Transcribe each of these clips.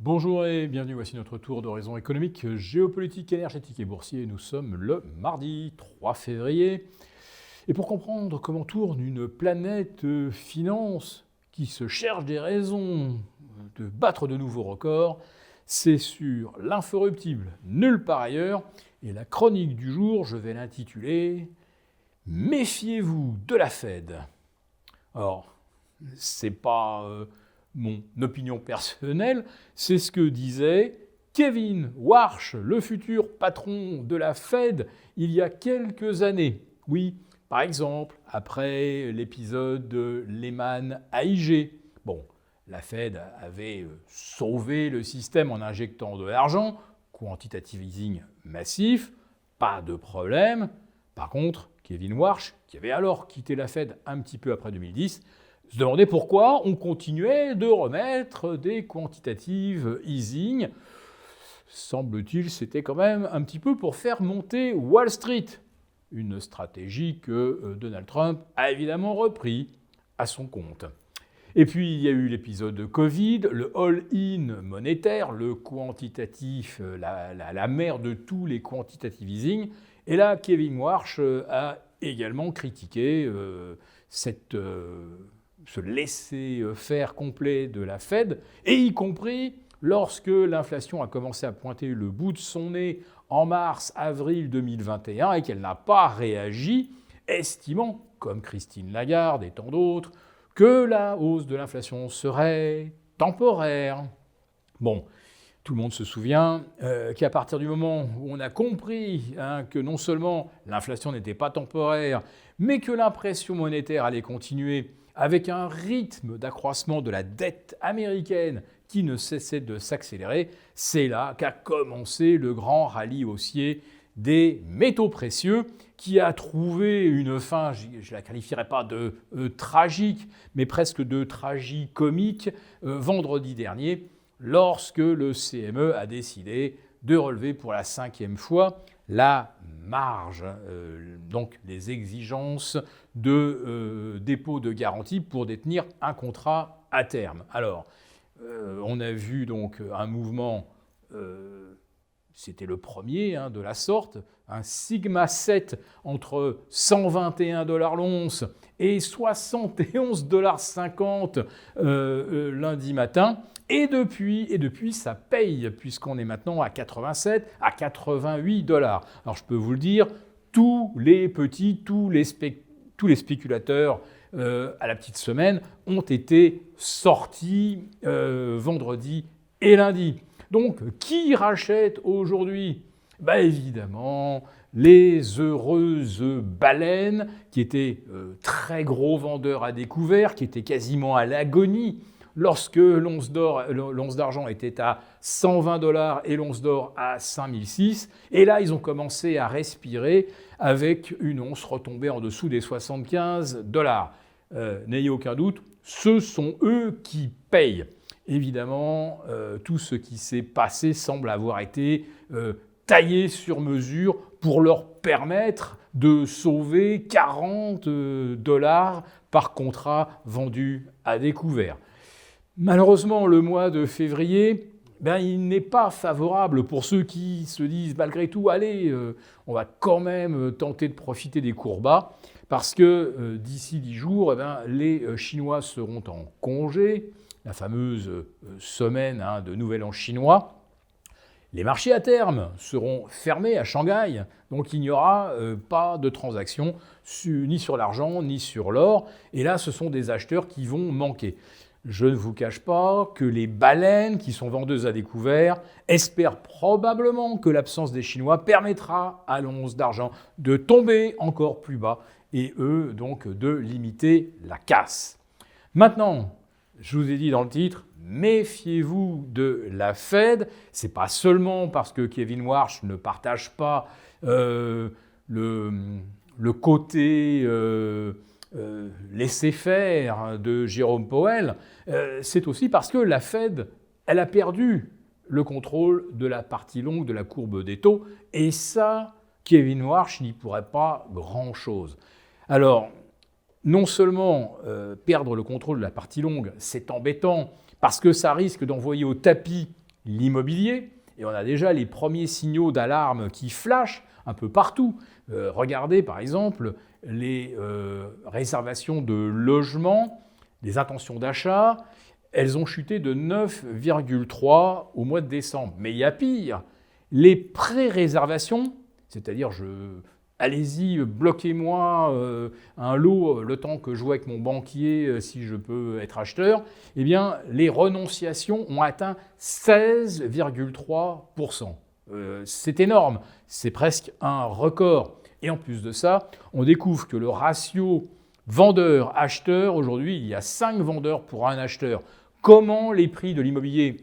Bonjour et bienvenue, voici notre tour d'horizon économique, géopolitique, énergétique et boursier. Nous sommes le mardi 3 février. Et pour comprendre comment tourne une planète finance qui se cherche des raisons de battre de nouveaux records, c'est sur l'inforruptible, nulle part ailleurs. Et la chronique du jour, je vais l'intituler « Méfiez-vous de la Fed ». Alors, c'est pas mon opinion personnelle, c'est ce que disait Kevin Warsh, le futur patron de la Fed, il y a quelques années. Oui, par exemple, après l'épisode de Lehman AIG. Bon, la Fed avait sauvé le système en injectant de l'argent, quantitative easing massif, pas de problème. Par contre, Kevin Warsh, qui avait alors quitté la Fed un petit peu après 2010, se demandait pourquoi on continuait de remettre des quantitative easing. Semble-t-il, c'était quand même un petit peu pour faire monter Wall Street. Une stratégie que Donald Trump a évidemment repris à son compte. Et puis, il y a eu l'épisode de Covid, le all-in monétaire, le quantitatif, la mère de tous les quantitative easing. Et là, Kevin Warsh a également critiqué ce laisser-faire complet de la Fed, et y compris lorsque l'inflation a commencé à pointer le bout de son nez en mars-avril 2021 et qu'elle n'a pas réagi, estimant, comme Christine Lagarde et tant d'autres, que la hausse de l'inflation serait temporaire. Bon, tout le monde se souvient qu'à partir du moment où on a compris que non seulement l'inflation n'était pas temporaire, mais que l'impression monétaire allait continuer avec un rythme d'accroissement de la dette américaine qui ne cessait de s'accélérer, c'est là qu'a commencé le grand rallye haussier des métaux précieux qui a trouvé une fin, je ne la qualifierais pas de tragique, mais presque de tragicomique vendredi dernier, lorsque le CME a décidé de relever pour la 5e fois la marge, donc les exigences de dépôt de garantie pour détenir un contrat à terme. Alors, on a vu donc un mouvement, c'était le premier de la sorte, un sigma 7 entre 121 $ l'once et 71,50 $ lundi matin. Et depuis, ça paye, puisqu'on est maintenant à 87, à 88 $. Alors je peux vous le dire, tous les spéculateurs à la petite semaine ont été sortis vendredi et lundi. Donc, qui rachète aujourd'hui ? Évidemment, les heureuses baleines, qui étaient très gros vendeurs à découvert, qui étaient quasiment à l'agonie, lorsque l'once d'argent était à 120 $ et l'once d'or à 5006. Et là, ils ont commencé à respirer avec une once retombée en dessous des 75 $. N'ayez aucun doute, ce sont eux qui payent. Évidemment, tout ce qui s'est passé semble avoir été taillé sur mesure pour leur permettre de sauver 40 $ par contrat vendu à découvert. Malheureusement, le mois de février, il n'est pas favorable pour ceux qui se disent malgré tout, allez, on va quand même tenter de profiter des cours bas, parce que d'ici 10 jours, les Chinois seront en congé, la fameuse semaine de Nouvel An chinois. Les marchés à terme seront fermés à Shanghai, donc il n'y aura pas de transactions ni sur l'argent ni sur l'or, et là ce sont des acheteurs qui vont manquer. Je ne vous cache pas que les baleines, qui sont vendeuses à découvert, espèrent probablement que l'absence des Chinois permettra à l'once d'argent de tomber encore plus bas et eux donc de limiter la casse. Maintenant, je vous ai dit dans le titre, méfiez-vous de la Fed. Ce n'est pas seulement parce que Kevin Warsh ne partage pas le côté laisser-faire de Jérôme Powell, c'est aussi parce que la Fed, elle a perdu le contrôle de la partie longue de la courbe des taux, et ça, Kevin Warsh n'y pourrait pas grand-chose. Alors, non seulement perdre le contrôle de la partie longue, c'est embêtant, parce que ça risque d'envoyer au tapis l'immobilier. Et on a déjà les premiers signaux d'alarme qui flashent un peu partout. Regardez par exemple les réservations de logements, les intentions d'achat. Elles ont chuté de 9,3 au mois de décembre. Mais il y a pire, les pré-réservations, c'est-à-dire allez-y, bloquez-moi un lot le temps que je vois avec mon banquier si je peux être acheteur, eh bien les renonciations ont atteint 16,3%. C'est énorme, c'est presque un record. Et en plus de ça, on découvre que le ratio vendeur-acheteur, aujourd'hui, il y a 5 vendeurs pour un acheteur. Comment les prix de l'immobilier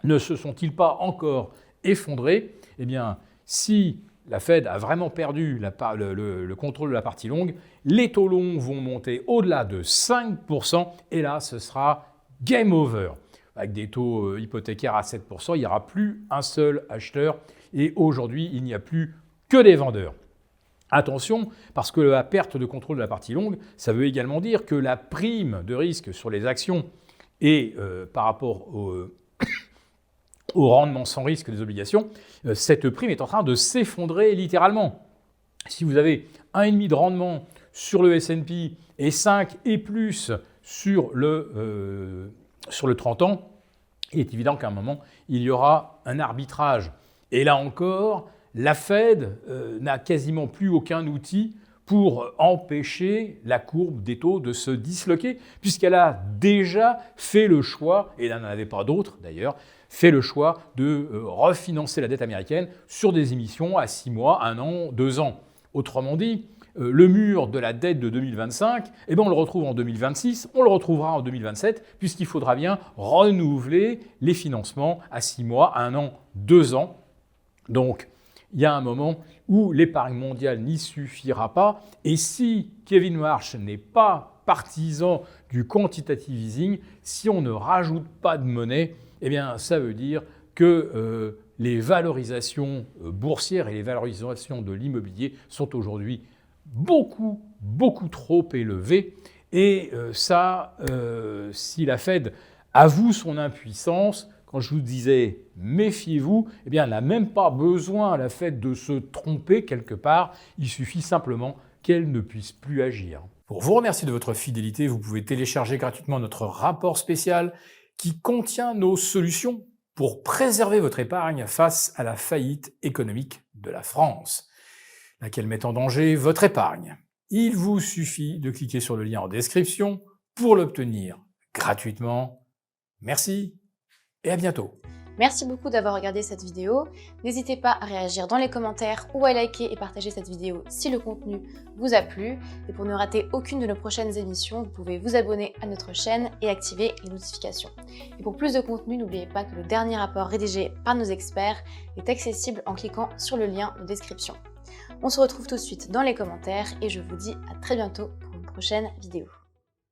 ne se sont-ils pas encore effondrés? Eh bien, si la Fed a vraiment perdu le contrôle de la partie longue, les taux longs vont monter au-delà de 5%, et là, ce sera game over. Avec des taux hypothécaires à 7%, il n'y aura plus un seul acheteur, et aujourd'hui, il n'y a plus que des vendeurs. Attention, parce que la perte de contrôle de la partie longue, ça veut également dire que la prime de risque sur les actions et par rapport au rendement sans risque des obligations, cette prime est en train de s'effondrer littéralement. Si vous avez 1,5 de rendement sur le S&P et 5 et plus sur le 30 ans, il est évident qu'à un moment, il y aura un arbitrage. Et là encore, la Fed n'a quasiment plus aucun outil pour empêcher la courbe des taux de se disloquer, puisqu'elle a déjà fait le choix, et elle n'en avait pas d'autres d'ailleurs, fait le choix de refinancer la dette américaine sur des émissions à 6 mois, 1 an, 2 ans. Autrement dit, le mur de la dette de 2025, eh bien on le retrouve en 2026, on le retrouvera en 2027, puisqu'il faudra bien renouveler les financements à 6 mois, 1 an, 2 ans. Donc, il y a un moment où l'épargne mondiale n'y suffira pas. Et si Kevin Warsh n'est pas partisan du quantitative easing, si on ne rajoute pas de monnaie, eh bien, ça veut dire que les valorisations boursières et les valorisations de l'immobilier sont aujourd'hui beaucoup trop élevées. Et si la Fed avoue son impuissance, quand je vous disais « méfiez-vous », eh bien, elle n'a même pas besoin, la Fed, de se tromper quelque part. Il suffit simplement qu'elle ne puisse plus agir. Pour vous remercier de votre fidélité, vous pouvez télécharger gratuitement notre rapport spécial qui contient nos solutions pour préserver votre épargne face à la faillite économique de la France, laquelle met en danger votre épargne. Il vous suffit de cliquer sur le lien en description pour l'obtenir gratuitement. Merci. Et à bientôt. Merci beaucoup d'avoir regardé cette vidéo. N'hésitez pas à réagir dans les commentaires ou à liker et partager cette vidéo si le contenu vous a plu. Et pour ne rater aucune de nos prochaines émissions, vous pouvez vous abonner à notre chaîne et activer les notifications. Et pour plus de contenu, n'oubliez pas que le dernier rapport rédigé par nos experts est accessible en cliquant sur le lien de description. On se retrouve tout de suite dans les commentaires et je vous dis à très bientôt pour une prochaine vidéo.